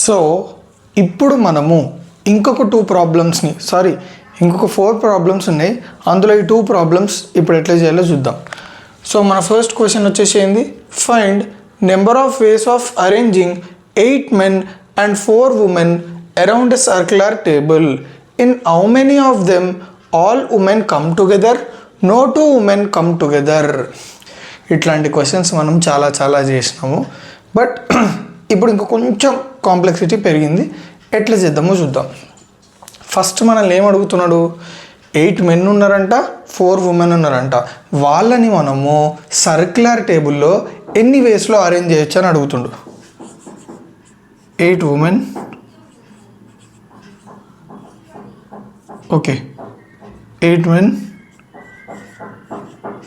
So ఇప్పుడు మనము ఇంకొక 2 ప్రాబ్లమ్స్ని ఇంకొక 4 ప్రాబ్లమ్స్ ఉన్నాయి. అందులో ఈ 2 ప్రాబ్లమ్స్ ఇప్పుడు ఎట్లా చేయాలో చూద్దాం. సో మన ఫస్ట్ క్వశ్చన్ వచ్చేసి ఏంది, find number of ways of arranging 8 men and 4 women around a circular table. In how many of them all women come together? No 2 women come together. ఇట్లాంటి క్వశ్చన్స్ మనం చాలా చేసినాము. బట్ ఇప్పుడు ఇంకో కొంచెం కాంప్లెక్సిటీ పెరిగింది. ఎట్లా చేద్దామో చూద్దాం. ఫస్ట్ మనల్ని ఏం అడుగుతున్నాడు, 8 men ఉన్నారంట, 4 women ఉన్నారంట. వాళ్ళని మనము సర్క్యులర్ టేబుల్లో ఎన్ని వేస్లో అరేంజ్ చేయొచ్చు అని అడుగుతుండు. 8 women, okay, 8 men,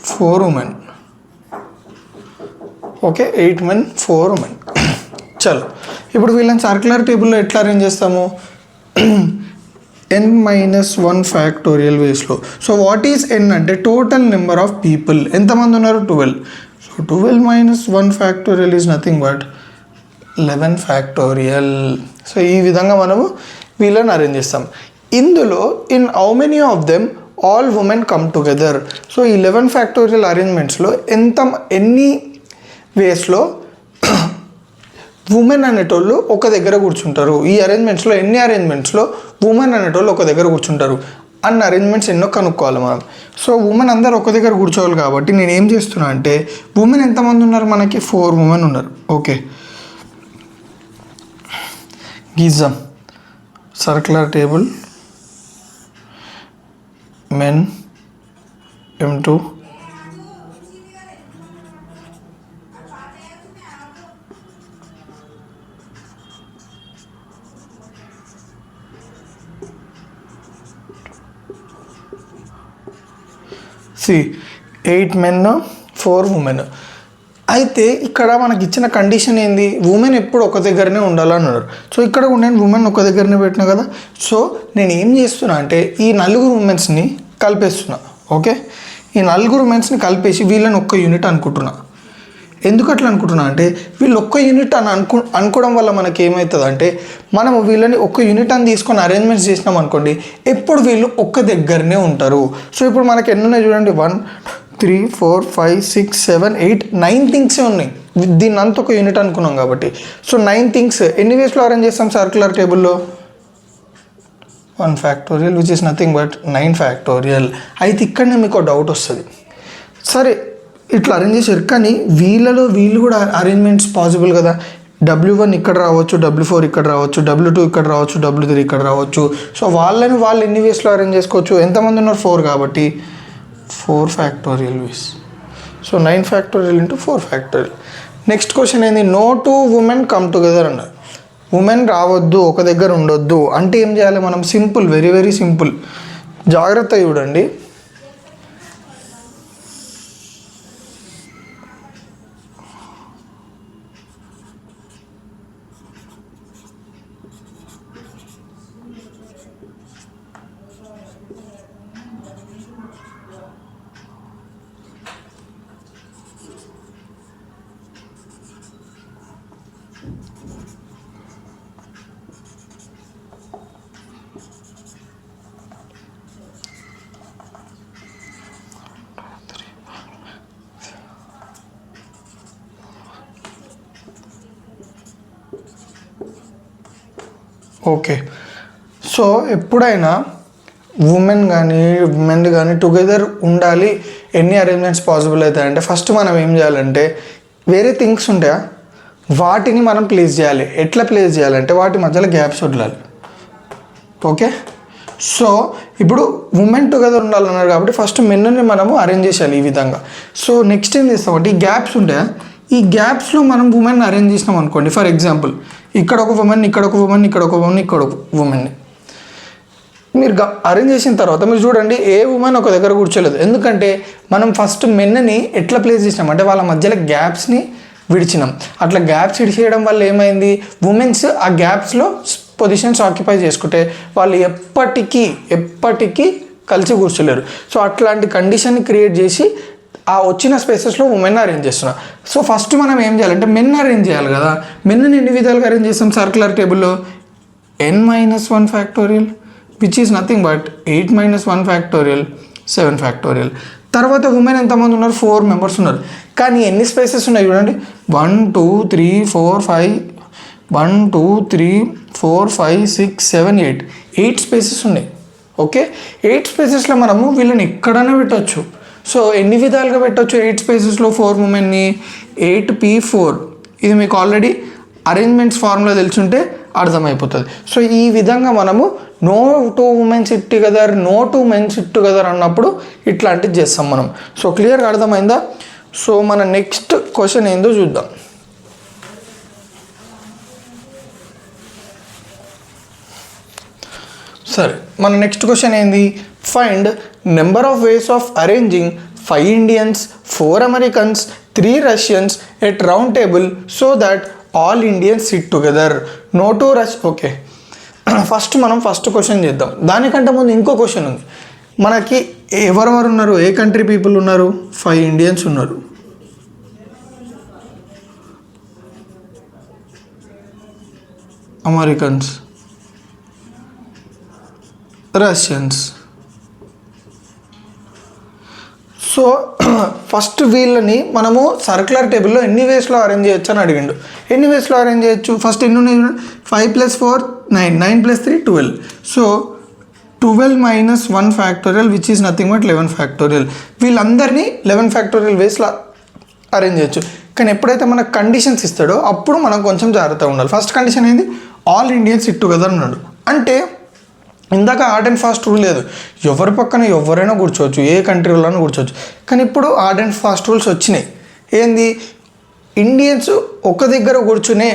4 women, okay, 8 men, 4 women. చలో ఇప్పుడు వీళ్ళని సర్క్యులర్ టేబుల్లో ఎట్లా అరేంజ్ చేస్తాము, n-1 ఫ్యాక్టోరియల్ వేస్లో. సో వాట్ ఈజ్ n అంటే టోటల్ నెంబర్ ఆఫ్ పీపుల్. ఎంతమంది ఉన్నారు, 12. So 12 - 1 factorial is nothing but 11 factorial. So ఈ విధంగా మనము వీళ్ళని అరేంజ్ చేస్తాం. ఇందులో in how many of them all women come together. So 11 factorial అరేంజ్మెంట్స్లో ఎన్ని వేస్లో ఉమెన్ అనేటోళ్ళు ఒక దగ్గర కూర్చుంటారు. ఈ అరేంజ్మెంట్స్లో ఎన్ని అరేంజ్మెంట్స్లో ఉమెన్ అనేటోళ్ళు ఒక దగ్గర కూర్చుంటారు అన్న అరేంజ్మెంట్స్ ఎన్నో కనుక్కోవాలి మనం. సో ఉమెన్ అందరు ఒక దగ్గర కూర్చోవాలి కాబట్టి నేను ఏం చేస్తున్నా అంటే, ఉమెన్ ఎంతమంది ఉన్నారు, మనకి 4 women ఉన్నారు. ఓకే, గీజాం circular table men m2 8 men 4 women. అయితే ఇక్కడ మనకి ఇచ్చిన కండిషన్ ఏంది, ఉమెన్ ఎప్పుడు ఒక దగ్గరనే ఉండాలన్నారు. సో ఇక్కడ నేను ఉమెన్ ఒక దగ్గరనే పెట్టినా కదా. సో నేను ఏం చేస్తున్నా అంటే ఈ 4 ఉమెన్స్ని కలిపేస్తున్నా. ఓకే, ఈ 4 ఉమెన్స్ని కలిపేసి వీళ్ళని ఒక్క యూనిట్ అనుకుంటున్నా. ఎందుకు అట్లా అనుకుంటున్నా అంటే, వీళ్ళు ఒక్క యూనిట్ అని అనుకోవడం వల్ల మనకి ఏమవుతుంది అంటే, మనము వీళ్ళని ఒక్క యూనిట్ అని తీసుకొని అరేంజ్మెంట్స్ చేసినాం అనుకోండి, ఎప్పుడు వీళ్ళు ఒక్క దగ్గరనే ఉంటారు. సో ఇప్పుడు మనకి ఎన్ని ఉన్నాయి చూడండి, 1 3 4 5 6 7 8 9 థింగ్సే ఉన్నాయి. దీన్ని అంత ఒక యూనిట్ అనుకున్నాం కాబట్టి. సో 9 థింగ్స్ ఎన్ని వేస్లో అరేంజ్ చేస్తాం సర్క్యులర్ టేబుల్లో, 1 factorial which is nothing but 9 factorial. అయితే ఇక్కడనే మీకు డౌట్ వస్తుంది, సరే ఇట్లా అరేంజ్ చేశారు కానీ వీళ్ళు కూడా అరేంజ్మెంట్స్ పాసిబుల్ కదా. W1 ఇక్కడ రావచ్చు, W4 ఇక్కడ రావచ్చు, W2 ఇక్కడ రావచ్చు, W3 ఇక్కడ రావచ్చు. సో వాళ్ళు ఎన్ని వేస్లో అరేంజ్ చేసుకోవచ్చు, ఎంతమంది ఉన్నారు, 4 కాబట్టి 4 factorial ways. So 9 factorial into 4 factorial. Next question ఏంది, నో 2 women కమ్ టుగెదర్ అన్నారు. ఉమెన్ రావద్దు, ఒక దగ్గర ఉండొద్దు అంటే ఏం చేయాలి మనం, సింపుల్, వెరీ సింపుల్. జాగ్రత్త చూడండి, ఓకే. సో ఎప్పుడైనా ఉమెన్ కానీ మెన్ కానీ టుగెదర్ ఉండాలి, ఎన్ని అరేంజ్మెంట్స్ పాసిబుల్ అవుతాయంటే, ఫస్ట్ మనం ఏం చేయాలంటే, వేరే థింగ్స్ ఉంటాయా వాటిని మనం ప్లేస్ చేయాలి. ఎట్లా ప్లేస్ చేయాలంటే వాటి మధ్యలో గ్యాప్స్ వదలాలి. ఓకే, సో ఇప్పుడు ఉమెన్ టుగెదర్ ఉండాలన్నారు కాబట్టి ఫస్ట్ మెన్ని మనము అరేంజ్ చేయాలి ఈ విధంగా. సో నెక్స్ట్ ఏం చేస్తామంటే, ఈ గ్యాప్స్ ఉంటాయా, ఈ గ్యాప్స్లో మనం ఉమెన్ అరేంజ్ చేసినాం అనుకోండి. ఫర్ ఎగ్జాంపుల్ ఇక్కడ ఒక ఉమెన్, ఇక్కడ ఒక ఉమెన్, ఇక్కడ ఒక ఉమెన్, ఇక్కడ ఒక ఉమెన్ని మీరు అరేంజ్ చేసిన తర్వాత మీరు చూడండి, ఏ ఉమెన్ ఒక దగ్గర కూర్చోలేదు. ఎందుకంటే మనం ఫస్ట్ మెన్ని ఎట్లా ప్లేస్ చేసినాం అంటే వాళ్ళ మధ్యలో గ్యాప్స్ని విడిచినాం. అట్లా గ్యాప్స్ విడిచేయడం వల్ల ఏమైంది, ఉమెన్స్ ఆ గ్యాప్స్లో పొజిషన్స్ ఆక్యుపై చేసుకుంటే వాళ్ళు ఎప్పటికీ కలిసి కూర్చోలేరు. సో అట్లాంటి కండిషన్ని క్రియేట్ చేసి ఆ వచ్చిన స్పేసెస్లో ఉమెన్ అరేంజ్ చేస్తున్నా. సో ఫస్ట్ మనం ఏం చేయాలంటే మెన్ అరేంజ్ చేయాలి కదా. మెన్ని ఎన్ని విధాలుగా అరేంజ్ చేస్తాం సర్క్యులర్ టేబుల్లో? n-1 factorial which is nothing but 8-1 factorial 7 factorial. తర్వాత ఉమెన్ ఎంతమంది ఉన్నారు? 4 మెంబర్స్ ఉన్నారు. కానీ ఎన్ని స్పేసెస్ ఉన్నాయి చూడండి, 1 2 3 4 5 1 2 3 4 5 6 7 8 స్పేసెస్ ఉన్నాయి. ఓకే, 8 స్పేసెస్లో మనము వీళ్ళని ఎక్కడైనా పెట్టవచ్చు. సో ఎన్ని విధాలుగా పెట్టవచ్చు 8 స్పేసెస్లో 4 ఉమెన్ని? 8p4. ఇది మీకు ఆల్రెడీ అరేంజ్మెంట్స్ ఫార్ములా తెలుసుంటే అర్థమైపోతుంది. సో ఈ విధంగా మనము no 2 women sit together, no 2 men sit together అన్నప్పుడు ఇట్లాంటివి చేస్తాం మనం. సో క్లియర్గా అర్థమైందా? సో మన నెక్స్ట్ క్వశ్చన్ ఏందో చూద్దాం. సరే, మన నెక్స్ట్ క్వశ్చన్ ఏంది? Find number of ways of arranging 5 Indians 4 Americans 3 Russians at round table so that all Indians sit together. No two Russ. Okay, first మనం ఫస్ట్ క్వశ్చన్ చేద్దాం. దానికంటే ముందు ఇంకో క్వశ్చన్ ఉంది మనకి. ఎవరెవరు ఉన్నారు? ఏ కంట్రీ పీపుల్ ఉన్నారు? 5 ఇండియన్స్ ఉన్నారు, అమెరికన్స్, రష్యన్స్. సో ఫస్ట్ వీళ్ళని మనము సర్క్యులర్ టేబుల్లో ఎన్ని వేస్లో అరేంజ్ చేయొచ్చు అని అడిగిండు. ఎన్ని వేస్లో అరేంజ్ చేయొచ్చు? ఫస్ట్ ఎన్ని ఉన్నాయి? 5 + 4 9, 9 + 3 12. So 12 - 1 factorial which is nothing but 11 factorial. వీళ్ళందరినీ 11 ఫ్యాక్టోరియల్ వేస్లో అరేంజ్ చేయొచ్చు. కానీ ఎప్పుడైతే మనకు కండిషన్స్ ఇస్తాడో అప్పుడు మనం కొంచెం జాగ్రత్తగా ఉండాలి. ఫస్ట్ కండిషన్ ఏంది? ఆల్ ఇండియన్స్ సిట్ టుగెదర్ అన్నాడు. అంటే ఇందాక హార్డ్ అండ్ ఫాస్ట్ రూల్ లేదు, ఎవరి పక్కన ఎవరైనా కూర్చోవచ్చు, ఏ కంట్రీలోనైనా కూర్చోవచ్చు. కానీ ఇప్పుడు హార్డ్ అండ్ ఫాస్ట్ రూల్స్ వచ్చినాయి. ఏంది? ఇండియన్స్ ఒక దగ్గర కూర్చునే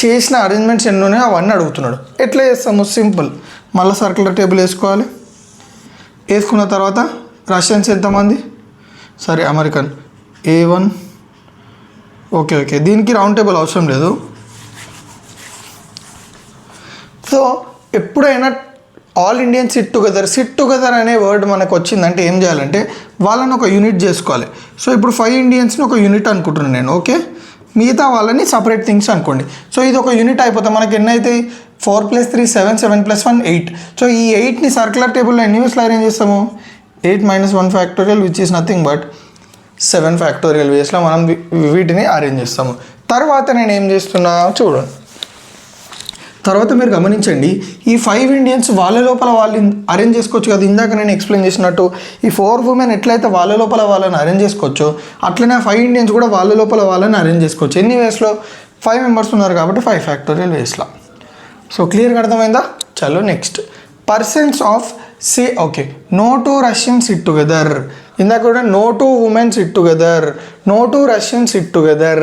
చేసిన అరేంజ్మెంట్స్ ఎన్ని ఉన్నాయో అవన్నీ అడుగుతున్నాడు. ఎట్లా చేస్తాము? సింపుల్, మళ్ళీ సర్క్యులర్ టేబుల్ వేసుకోవాలి. వేసుకున్న తర్వాత రష్యన్స్ ఎంతమంది? సరే, అమెరికన్ A1. ఓకే ఓకే, దీనికి రౌండ్ టేబుల్ అవసరం లేదు. సో ఎప్పుడైనా ఆల్ ఇండియన్ సిట్ టుగెదర్ అనే వర్డ్ మనకు వచ్చిందంటే ఏం చేయాలంటే వాళ్ళని ఒక యూనిట్ చేసుకోవాలి. సో ఇప్పుడు 5 ఇండియన్స్ని ఒక యూనిట్ అనుకుంటున్నాను నేను. ఓకే, మిగతా వాళ్ళని సపరేట్ థింగ్స్ అనుకోండి. సో ఇది ఒక యూనిట్ అయిపోతే మనకి ఎన్ని అయితే? 4 + 3 7, 7 + 1 8. సో ఈ 8ని సర్క్యులర్ టేబుల్లో ఎన్ని వేస్లో అరేంజ్ చేస్తాము? 8 - 1 factorial which is nothing but 7 factorial వేస్లో మనం వీటిని అరేంజ్ చేస్తాము. తర్వాత నేను ఏం చేస్తున్నా చూడండి. తర్వాత మీరు గమనించండి, ఈ 5 ఇండియన్స్ వాళ్ళ లోపల వాళ్ళు అరేంజ్ చేసుకోవచ్చు కదా. ఇందాక నేను ఎక్స్ప్లెయిన్ చేసినట్టు ఈ 4 ఉమెన్ ఎట్లయితే వాళ్ళ లోపల వాళ్ళని అరేంజ్ చేసుకోవచ్చో అట్లనే 5 ఇండియన్స్ కూడా వాళ్ళ లోపల వాళ్ళని అరేంజ్ చేసుకోవచ్చు. ఎన్ని వేస్లో? 5 మెంబర్స్ ఉన్నారు కాబట్టి 5 ఫ్యాక్టోరియల్ వేస్లో. సో క్లియర్గా అర్థమైందా? చలో next, persons of say. Okay, no 2 Russian sit together. ఇందాక కూడా no 2 women sit together, no 2 Russian sit together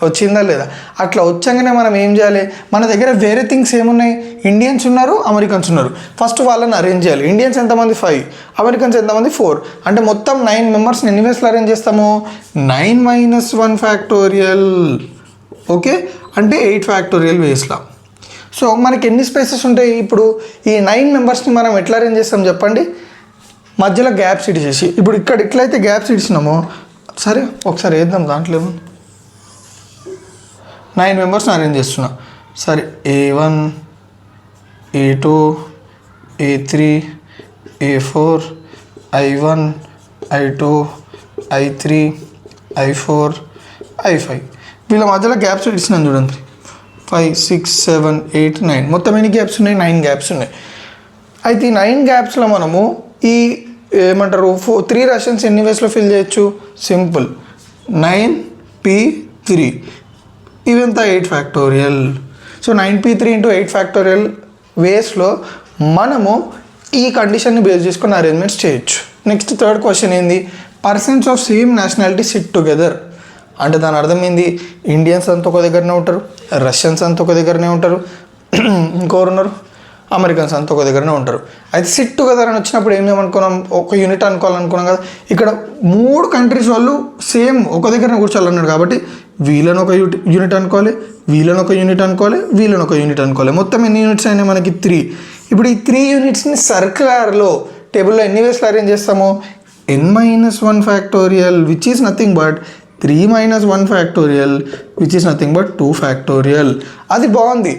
వచ్చిందా లేదా? అట్లా వచ్చాకనే మనం ఏం చేయాలి? మన దగ్గర వేరే థింగ్స్ ఏమున్నాయి? ఇండియన్స్ ఉన్నారు, అమెరికన్స్ ఉన్నారు. ఫస్ట్ వాళ్ళని అరేంజ్ చేయాలి. ఇండియన్స్ ఎంతమంది? 5, అమెరికన్స్ ఎంతమంది? 4. అంటే మొత్తం 9 మెంబర్స్ని ఎన్ని వేస్లో అరేంజ్ చేస్తాము? 9 - 1 ఫ్యాక్టోరియల్. ఓకే, అంటే 8 ఫ్యాక్టోరియల్ వేస్లో. సో మనకి ఎన్ని స్పేసెస్ ఉంటాయి? ఇప్పుడు ఈ 9 మెంబర్స్ని మనం ఎట్లా అరేంజ్ చేస్తాం చెప్పండి? మధ్యలో గ్యాప్స్ ఇడిచేసి, ఇప్పుడు ఇక్కడ ఎట్లయితే గ్యాప్స్ ఇడిచినామో, సరే ఒకసారి వేద్దాం. దాంట్లో 9 మెంబర్స్ని అరేంజ్ చేస్తున్నా. సరే, A1 A2 A3 A4 I1 I2 I3 I4 I5. వీళ్ళ మధ్యలో గ్యాప్స్ ఇడిచినాను చూడండి. 5 6 7 8 9. మొత్తం ఎన్ని గ్యాప్స్ ఉన్నాయి? 9 గ్యాప్స్ ఉన్నాయి. అయితే ఈ 9 గ్యాప్స్లో మనము ఈ ఏమంటారు 3 రష్యన్స్ ఎన్ని వేస్లో ఫిల్ చేయొచ్చు? Simple, 9p3. ఇవంతా 8 ఫ్యాక్టోరియల్. సో 9p3 × 8 ఫ్యాక్టోరియల్ వేస్లో మనము ఈ కండిషన్ని బేస్ చేసుకుని అరేంజ్మెంట్స్ చేయొచ్చు. నెక్స్ట్ థర్డ్ క్వశ్చన్ ఏంది? Persons of same nationality sit together. అంటే దాని అర్థం ఏంది? ఇండియన్స్ అంతా ఒక దగ్గరనే ఉంటారు, రష్యన్స్ అంతా ఒక దగ్గరనే ఉంటారు, ఇంకోరు ఉన్నారు, అమెరికన్స్ అంతా ఒక దగ్గరనే ఉంటారు. అయితే సిట్ టుగెదర్ అని వచ్చినప్పుడు ఏం చేయమనుకున్నాం? ఒక యూనిట్ అనుకోవాలనుకున్నాం కదా. ఇక్కడ 3 కంట్రీస్ వాళ్ళు సేమ్ ఒక దగ్గరనే కూర్చోాలన్నాడు కాబట్టి వీళ్ళని ఒక యూనిట్ అనుకోవాలి, వీళ్ళని ఒక యూనిట్ అనుకోవాలి, వీళ్ళని ఒక యూనిట్ అనుకోవాలి. మొత్తం ఎన్ని యూనిట్స్ అయినాయి మనకి? 3. ఇప్పుడు ఈ 3 యూనిట్స్ని సర్క్యులర్లో టేబుల్లో ఎన్ని వేస్లో అరేంజ్ చేస్తాము? n minus 1 factorial which is nothing but 3 minus 1 factorial which is nothing but 2 factorial. అది బాగుంది.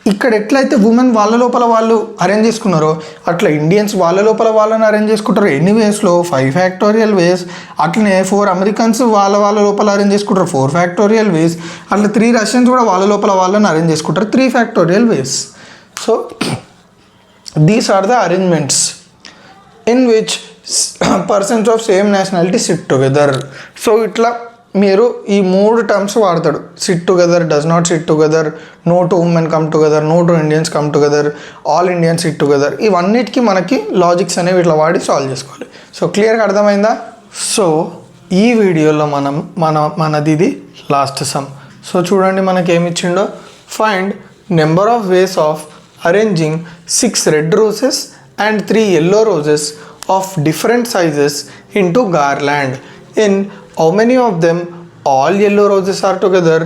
ఇక్కడ ఎట్లయితే ఉమెన్ వాళ్ళ లోపల వాళ్ళు అరేంజ్ చేసుకున్నారో అట్లా ఇండియన్స్ వాళ్ళ లోపల వాళ్ళని అరేంజ్ చేసుకుంటారు ఎన్ని వేస్లో 5 ఫ్యాక్టోరియల్ వేస్. అట్లనే 4 అమెరికన్స్ వాళ్ళ లోపల అరేంజ్ చేసుకుంటారు 4 ఫ్యాక్టోరియల్ వేస్. అట్లా 3 రష్యన్స్ కూడా వాళ్ళ లోపల వాళ్ళని అరేంజ్ చేసుకుంటారు 3 factorial ways. So these are the arrangements in which persons of same nationality sit together. So ఇట్లా మీరు ఈ 3 టర్మ్స్ వాడతాడు. Sit together, does not sit together, no two women come together, no two Indians come together, all Indians sit together. ఇవన్నిటికీ మనకి logics అనేవి ఇట్లా వాడి solve చేసుకోవాలి. సో క్లియర్గా అర్థమైందా? సో ఈ వీడియోలో మనది ఇది లాస్ట్ సమ్. సో చూడండి మనకి ఏమి ఇచ్చిండో. Find number of ways of arranging 6 red roses and 3 yellow roses of different sizes into garland. In how many of them all yellow roses are together,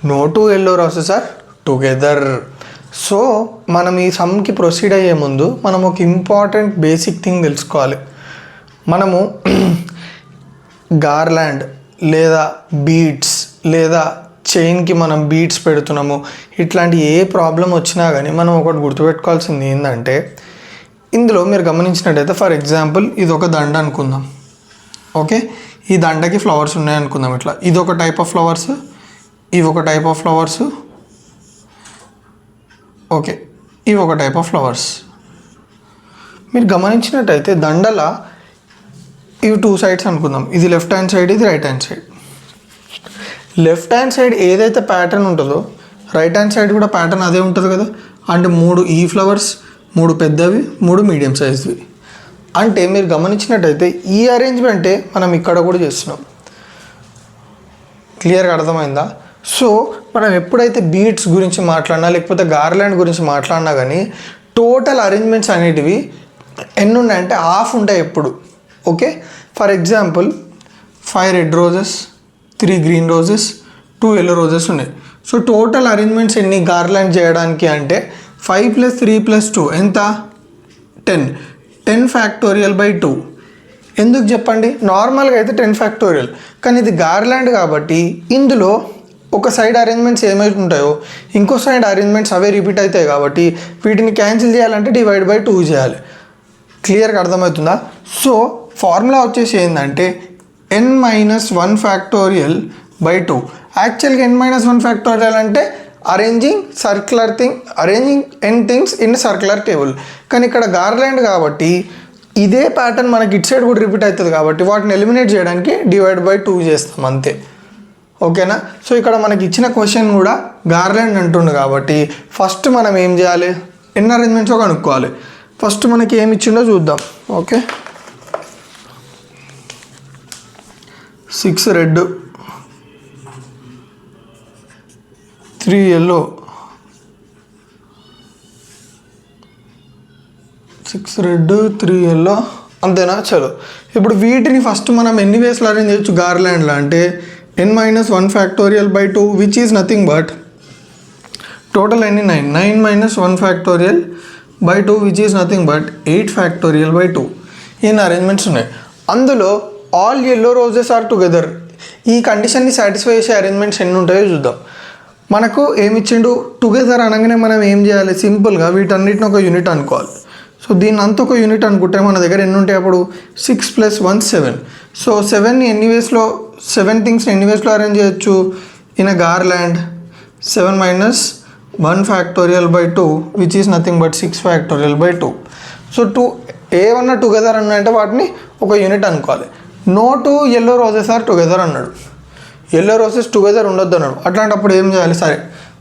no 2 yellow roses are together. So మనం ఈ సమ్కి proceed అయ్యే ముందు మనం ఒక important basic thing తెలుసుకోవాలి. మనము garland లేదా beads లేదా చైన్కి మనం బీడ్స్ పెడుతున్నాము. ఇట్లాంటి ఏ ప్రాబ్లం వచ్చినా కానీ మనం ఒకటి గుర్తుపెట్టుకోవాల్సింది ఏంటంటే, ఇందులో మీరు గమనించినట్టయితే ఫర్ ఎగ్జాంపుల్ ఇది ఒక దండ అనుకుందాం. ఓకే, ఈ దండకి ఫ్లవర్స్ ఉన్నాయి అనుకుందాం. ఇట్లా ఇది ఒక టైప్ ఆఫ్ ఫ్లవర్స్, ఇవి ఒక టైప్ ఆఫ్ ఫ్లవర్స్, ఓకే ఇవి ఒక టైప్ ఆఫ్ ఫ్లవర్స్. మీరు గమనించినట్టయితే దండల ఇవి 2 సైడ్స్ అనుకుందాం. ఇది లెఫ్ట్ హ్యాండ్ సైడ్, ఇది right hand side. Left hand side ఏదైతే ప్యాటర్న్ ఉంటుందో రైట్ హ్యాండ్ సైడ్ కూడా ప్యాటర్న్ అదే ఉంటుంది కదా. అంటే 3 ఈ ఫ్లవర్స్, 3 పెద్దవి, 3 మీడియం సైజ్వి. అంటే మీరు గమనించినట్టయితే ఈ అరేంజ్మెంటే మనం ఇక్కడ కూడా చేస్తున్నాం. క్లియర్గా అర్థమైందా? సో మనం ఎప్పుడైతే బీడ్స్ గురించి మాట్లాడినా లేకపోతే గార్లాండ్ గురించి మాట్లాడినా కానీ టోటల్ అరేంజ్మెంట్స్ అనేటివి ఎన్ని ఉన్నాయంటే హాఫ్ ఉంటాయి ఎప్పుడు. Okay, for example 5 red roses, 3 green roses, 2 yellow roses ఉన్నాయి. సో టోటల్ అరేంజ్మెంట్స్ ఎన్ని గార్లాండ్ చేయడానికి అంటే 5 + 3 + 2 ఎంత? 10 ఫ్యాక్టోరియల్ బై 2. ఎందుకు చెప్పండి? నార్మల్గా అయితే 10 ఫ్యాక్టోరియల్, కానీ ఇది గార్లాండ్ కాబట్టి ఇందులో ఒక సైడ్ అరేంజ్మెంట్స్ ఏమైతే ఉంటాయో ఇంకో సైడ్ అరేంజ్మెంట్స్ అవే రిపీట్ అవుతాయి కాబట్టి వీటిని క్యాన్సిల్ చేయాలంటే డివైడ్ బై 2 చేయాలి. క్లియర్గా అర్థమవుతుందా? సో ఫార్ములా వచ్చేసి ఏంటంటే n-1 ఫ్యాక్టోరియల్ బై 2. యాక్చువల్గా n-1 ఫ్యాక్టోరియల్ అంటే arranging n things in circular table. కానీ ఇక్కడ గార్లాండ్ కాబట్టి ఇదే ప్యాటర్న్ మనకి ఇటు సైడ్ కూడా రిపీట్ అవుతుంది కాబట్టి వాటిని ఎలిమినేట్ చేయడానికి డివైడ్ బై 2 చేస్తాం అంతే. ఓకేనా? సో ఇక్కడ మనకి ఇచ్చిన క్వశ్చన్ కూడా గార్లాండ్ అంటుండు కాబట్టి ఫస్ట్ మనం ఏం చేయాలి? ఎన్ని అరేంజ్మెంట్స్ కనుక్కోవాలి. ఫస్ట్ మనకి ఏమి ఇచ్చిండో చూద్దాం. Okay, 6 red, 3 yellow, 6 red, 3 yellow, అంతేనా? చలో ఇప్పుడు వీటిని ఫస్ట్ మనం ఎన్ని వేస్లో అరేంజ్ చేయొచ్చు గార్లాండ్లో అంటే n-1 factorial by 2 which is nothing but total ఎన్ని 9 - 1 factorial by 2 which is nothing but 8 factorial by 2. ఇన్ని అరేంజ్మెంట్స్ ఉన్నాయి. అందులో all yellow roses are together. ఈ కండిషన్ని సాటిస్ఫై చేసే అరేంజ్మెంట్స్ ఎన్ని ఉంటాయో చూద్దాం. మనకు ఏమి ఇచ్చిండు? టుగెదర్ అనగానే మనం ఏం చేయాలి? సింపుల్గా వీటన్నిటిని ఒక యూనిట్ అనుకోవాలి. సో దీన్ని అంత ఒక యూనిట్ అనుకుంటే మన దగ్గర ఎన్ని ఉంటాయి అప్పుడు? 6 + 1 7. సో 7ని ఎన్ని వేస్లో 7 థింగ్స్ని ఎన్ని వేస్లో అరేంజ్ చేయొచ్చు in a garland? 7 - 1 factorial by 2 which is nothing but 6 factorial by 2. So ఏమన్నా టుగెదర్ అన్నంటే వాటిని ఒక యూనిట్ అనుకోవాలి. No 2 yellow roses are together అన్నాడు. ఎల్లో రోజెస్ టుగెదర్ ఉండొద్దు అన్నాడు. అట్లాంటప్పుడు ఏం చేయాలి? సరే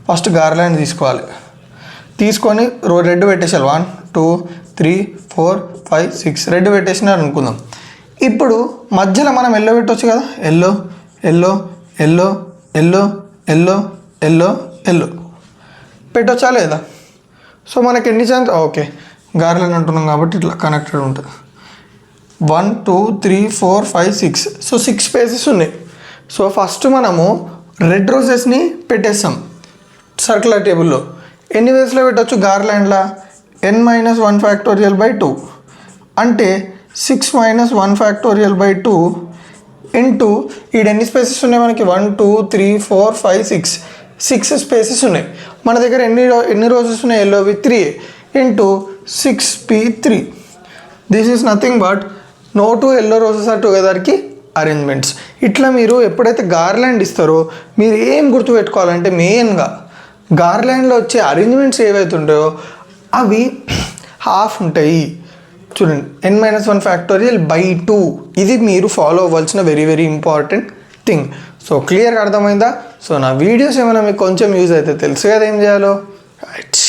ఫస్ట్ గార్లాండ్ తీసుకోవాలి. తీసుకొని రెడ్ పెట్టేసారు 1 2 3 4 5 6 రెడ్ పెట్టేసినారు అనుకుందాం. ఇప్పుడు మధ్యలో మనం ఎల్లో పెట్టవచ్చు కదా. Yellow yellow yellow yellow yellow yellow yellow పెట్టొచ్చా లేదా? సో మనకి ఎన్ని ఛాన్స్? ఓకే, గార్లాండ్ అంటున్నాం కాబట్టి ఇట్లా కనెక్టెడ్ ఉంటుంది. 1 2 3 4 5 6. సో 6 స్పేసెస్ ఉన్నాయి. సో ఫస్ట్ మనము రెడ్ రోజెస్ని పెట్టేస్తాం సర్క్యులర్ టేబుల్లో. ఎన్ని వేస్లో పెట్టచ్చు గార్లాండ్లా? n-1 factorial by 2. అంటే 6 మైనస్ 1 ఫ్యాక్టోరియల్ బై 2 ఇంటూ ఈడ ఎన్ని స్పేసెస్ ఉన్నాయి మనకి 1 2 3 4 5 6 స్పేసెస్ ఉన్నాయి. మన దగ్గర ఎన్ని రోజెస్ ఉన్నాయి ఎల్లోవి 3 into 6p3. This is nothing but no two yellow roses are టుగెదర్కి అరేంజ్మెంట్స్. ఇట్లా మీరు ఎప్పుడైతే గార్లాండ్ ఇస్తారో మీరు ఏం గుర్తుపెట్టుకోవాలంటే మెయిన్గా గార్లాండ్లో వచ్చే అరేంజ్మెంట్స్ ఏవైతే ఉంటాయో అవి హాఫ్ ఉంటాయి. చూడండి n-1 ఫ్యాక్టోరియల్ బై 2 ఇది మీరు ఫాలో అవ్వాల్సిన very very important thing. So క్లియర్గా అర్థమైందా? సో నా వీడియోస్ ఏమైనా మీకు కొంచెం యూజ్ అయితే తెలుసు కదా ఏం చేయాలో. రైట్.